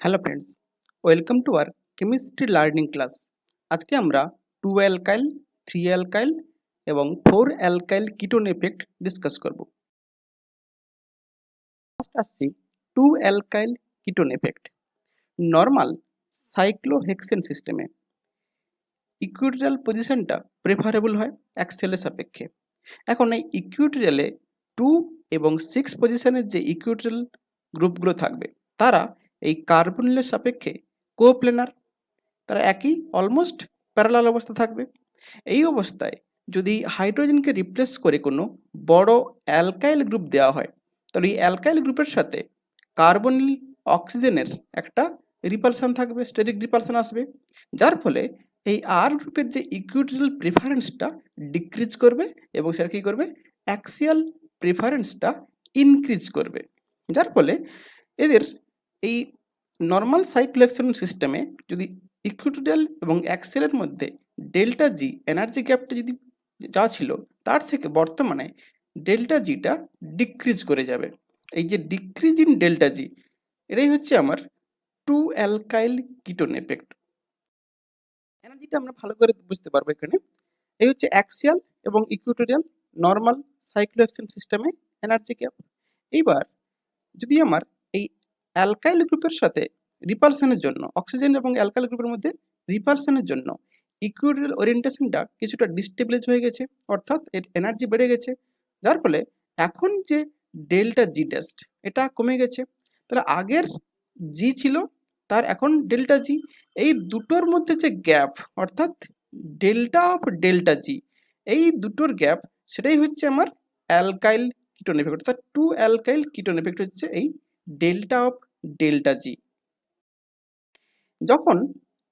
Hello friends, welcome to our chemistry learning class. আজকে আমরা 2 alkyl, 3 alkyl এবং 4 alkyl ketone effect discuss করব। First আসছি 2 alkyl ketone effect. Normal cyclohexane সিস্টেমে equatorial পজিশনটা প্রেফারেবল হয় অ্যাক্সিয়ালের সাপেক্ষে। এখন এই ইকুইটোরিয়ালে 2 এবং 6 পজিশনের যে ইকুইটোরিয়াল গ্রুপগুলো থাকবে তারা এই কার্বনিলের সাপেক্ষে কোপ্লেনার, তারা একই অলমোস্ট প্যারালাল অবস্থা থাকবে। এই অবস্থায় যদি হাইড্রোজেনকে রিপ্লেস করে কোনো বড় অ্যালকাইল গ্রুপ দেওয়া হয়, তাহলে এই অ্যালকাইল গ্রুপের সাথে কার্বনিল অক্সিজেনের একটা রিপালশন থাকবে, স্টেরিক রিপালশন আসবে, যার ফলে এই আর গ্রুপের যে ইকুইটোরিয়াল প্রেফারেন্সটা ডিক্রিজ করবে এবং সেটা কী করবে, অ্যাক্সিয়াল প্রেফারেন্সটা ইনক্রিজ করবে, যার ফলে এদের এই নর্মাল সাইক্লোহেক্সেন সিস্টেমে যদি ইকুইটোরিয়াল এবং অ্যাক্সিয়ালের মধ্যে ডেল্টা জি এনার্জি গ্যাপটা যদি যা ছিল তার থেকে বর্তমানে ডেল্টা জিটা ডিক্রিজ করে যাবে। এই যে ডিক্রিজ ইন ডেল্টা জি, এটাই হচ্ছে আমার 2 অ্যালকাইল কিটোন এফেক্ট। এনার্জিটা আমরা ভালো করে বুঝতে পারবো এখানে। এই হচ্ছে অ্যাক্সিয়াল এবং ইকুইটোরিয়াল নর্মাল সাইক্লোহেক্সেন সিস্টেমে এনার্জি গ্যাপ। এইবার যদি আমার এই অ্যালকাইল গ্রুপের সাথে রিপালশনের জন্য, অক্সিজেন এবং অ্যালকাইল গ্রুপের মধ্যে রিপালশনের জন্য ইকুইটোরিয়াল ওরিয়েন্টেশনটা কিছুটা ডিস্টেবিলাইজ হয়ে গেছে, অর্থাৎ এর এনার্জি বেড়ে গেছে, যার ফলে এখন যে ডেল্টা জি টেস্ট এটা কমে গেছে। তাহলে আগের জি ছিল, তার এখন ডেল্টা জি, এই দুটোর মধ্যে যে গ্যাপ, অর্থাৎ ডেল্টা অফ ডেল্টা জি, এই দুটোর গ্যাপ, সেটাই হচ্ছে আমার অ্যালকাইল কিটোন এফেক্ট, অর্থাৎ 2 অ্যালকাইল কিটোন এফেক্ট হচ্ছে এই ডেল্টা অফ ডেল্টা জি। যখন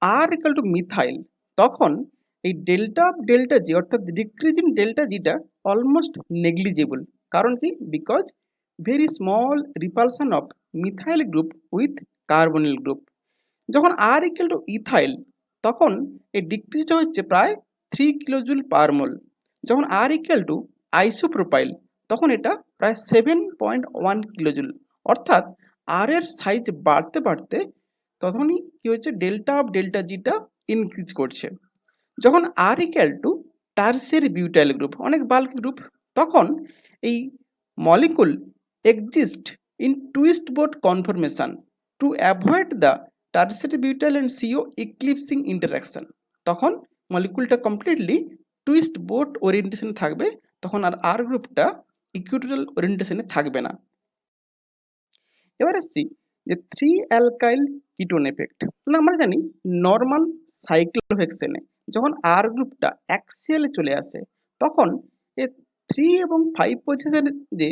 আর ইকুয়াল টু মিথাইল, তখন এই ডেল্টা অফ ডেল্টা জি অর্থাৎ decrease in delta zeta almost negligible. কারণ কি? Because very small repulsion of methyl group with carbonyl group. যখন আর ইকুয়াল টু ইথাইল, তখন এই ডিক্রিজটা হচ্ছে প্রায় 3 কিলোজুল পার মোল। যখন আর ইকুয়াল টু আইসোপ্রোপাইল, তখন এটা প্রায় 7.1 কিলোজুল। অর্থাৎ আর এর সাইজ বাড়তে বাড়তে তখনই কি হচ্ছে, delta of delta zeta increase করছে। যখন R equal to tertiary butyl group, অনেক বাল্ক গ্রুপ, তখন এই molecule exist in twist boat conformation to avoid the tertiary butyl and CO eclipsing interaction. তখন মলিকুলটা কমপ্লিটলি টুইস্ট বোট ওরিয়েন্টেশনে থাকবে, তখন আর গ্রুপটা ইকুইটোরিয়াল ওরিয়েন্টেশনে থাকবে না। এবার আসছি যে 3 অ্যালকাইল কিটোন এফেক্ট। আমরা জানি নর্মাল সাইক্লোহেক্সেনে যখন আর গ্রুপটা অ্যাক্সিয়ালে চলে আসে, তখন এ 3 এবং 5 পজিশনের যে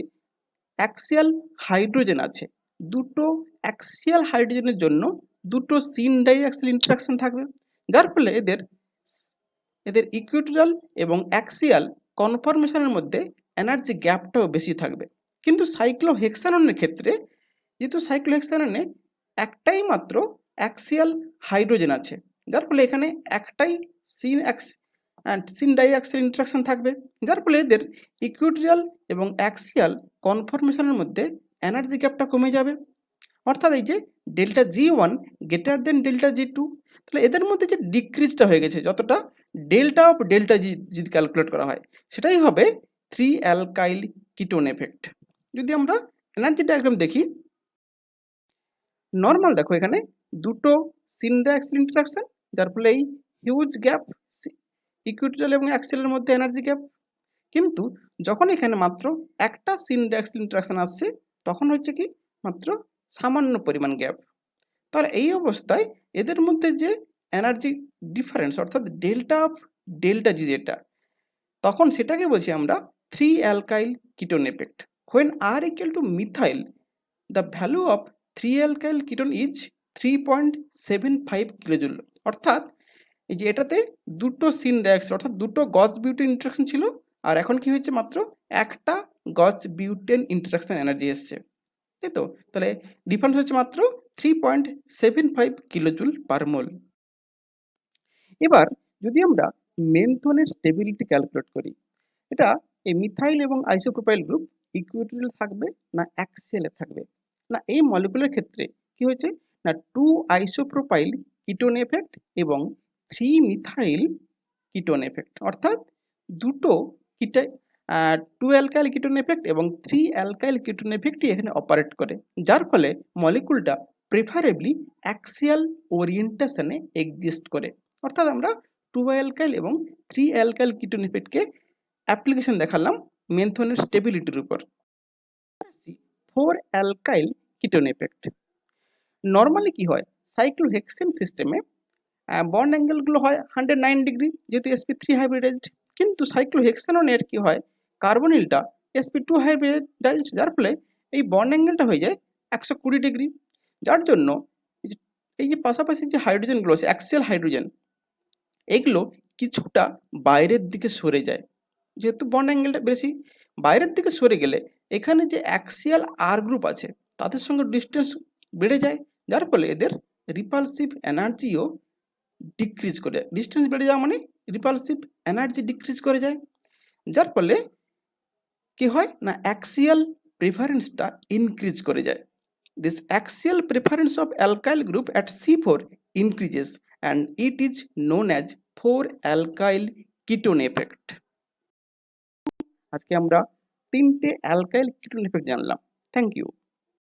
অ্যাক্সিয়াল হাইড্রোজেন আছে, দুটো অ্যাক্সিয়াল হাইড্রোজেনের জন্য দুটো সিন ডাইঅ্যাক্সিয়াল ইন্টারাকশন থাকবে, যার ফলে এদের এদের ইকুইটোরিয়াল এবং অ্যাক্সিয়াল কনফরমেশনের মধ্যে এনার্জি গ্যাপটাও বেশি থাকবে। কিন্তু সাইক্লোহেক্সাননের ক্ষেত্রে, যেহেতু সাইক্লোহেক্সাননে একটাই মাত্র অ্যাক্সিয়াল হাইড্রোজেন আছে, যার ফলে এখানে একটাই সিন ডাইঅ্যাক্সিয়াল ইন্টারাকশন থাকবে, যার ফলে এদের ইকুইটোরিয়াল এবং অ্যাক্সিয়াল কনফরমেশনের মধ্যে এনার্জি গ্যাপটা কমে যাবে। অর্থাৎ এই যে delta G one greater than delta G two, তাহলে এদের মধ্যে যে ডিক্রিজটা হয়ে গেছে, যতটা ডেল্টা অফ ডেল্টা জি যদি ক্যালকুলেট করা হয়, সেটাই হবে 3 অ্যালকাইল কিটোন এফেক্ট। যদি আমরা এনার্জি ডায়াগ্রাম দেখি, নর্মাল দেখো এখানে দুটো সিন ডাইঅ্যাক্সিয়াল ইন্টারাকশন, যার ফলে এই হিউজ গ্যাপ ইকুইটোরিয়াল এবং অ্যাক্সিয়ালের মধ্যে এনার্জি গ্যাপ। কিন্তু যখন এখানে মাত্র একটা সিন ডাইঅ্যাক্সিয়াল ইন্টারাকশন আসছে, তখন হচ্ছে কি মাত্র সামান্য পরিমাণ গ্যাপ। তাহলে এই অবস্থায় এদের মধ্যে যে এনার্জি ডিফারেন্স, অর্থাৎ ডেল্টা অফ ডেল্টা জি যেটা, তখন সেটাকে বলছি আমরা 3 alkyl ketone effect. When R equal to methyl, the value of 3 alkyl ketone is 3.75 kilojoule. অর্থাৎ এই যে এটাতে দুটো সিন ডাইঅক্সাইড অর্থাৎ দুটো গজ বিউটেন ইন্টারাকশন ছিল, আর এখন কি হয়েছে, মাত্র একটা গজ বিউটেন ইন্টারাকশন এনার্জি এসছে, তাই তো? তাহলে ডিফারেন্স হচ্ছে মাত্র 3.75 কিলোজুল পার মোল। এবার যদি আমরা মেনথনের স্টেবিলিটি ক্যালকুলেট করি, এটা এই মিথাইল এবং আইসোপ্রোপাইল গ্রুপ ইকুইটোরিয়াল থাকবে না অ্যাক্সিয়ালে থাকবে, না এই মলিকুলের ক্ষেত্রে কি হয়েছে, না 2 আইসোপ্রোপাইল কিটোন এফেক্ট এবং 3 মিথাইল কিটোন এফেক্ট, অর্থাৎ দুটো কিটা 2 অ্যালকাইল কিটোন এফেক্ট এবং 3 অ্যালকাইল কিটোন এফেক্টই এখানে অপারেট করে, যার ফলে মলিকুলটা প্রেফারেবলি অ্যাক্সিয়াল ওরিয়েন্টেশনে এক্সিস্ট করে। অর্থাৎ আমরা 2 অ্যালকাইল এবং 3 অ্যালকাইল কিটোন এফেক্টকে অ্যাপ্লিকেশন দেখালাম মেন্থনের স্টেবিলিটির উপর। 4 অ্যালকাইল কিটোন এফেক্ট নর্মালি কি হয়, সাইক্লোহেক্সেন সিস্টেমে বন্ড অ্যাঙ্গেলগুলো হয় 109 ডিগ্রি, যেহেতু sp3 হাইব্রিডাইজড। কিন্তু সাইক্লোহেক্সাননের কি হয়, কার্বনিলটা sp2 হাইব্রিডাইজড, যার ফলে এই বন্ড অ্যাঙ্গেলটা হয়ে যায় 120 ডিগ্রি। যার জন্য এই যে পাশাপাশি যে হাইড্রোজেনগুলো আছে অ্যাক্সিয়াল হাইড্রোজেন, এগুলো কিছুটা বাইরের দিকে সরে যায়। যেহেতু বন্ড অ্যাঙ্গেলটা বেশি, বাইরের দিকে সরে গেলে এখানে যে অ্যাক্সিয়াল আর গ্রুপ আছে তাদের সঙ্গে ডিস্টেন্স বেড়ে যায়, যার ফলে এদের রিপালসিভ এনার্জিও ডিক্রিজ করে। ডিস্টেন্স বেড়ে যাওয়া মানে রিপালসিভ এনার্জি ডিক্রিজ করে যায়, যার ফলে কি হয় না অ্যাক্সিয়াল প্রেফারেন্সটা ইনক্রিজ করে যায়। This axial preference of alkyl group at C4 increases and it is known as 4 alkyl ketone effect. আজকে আমরা 3টে অ্যালকাইল কিটোন এফেক্ট জানলাম। Thank you.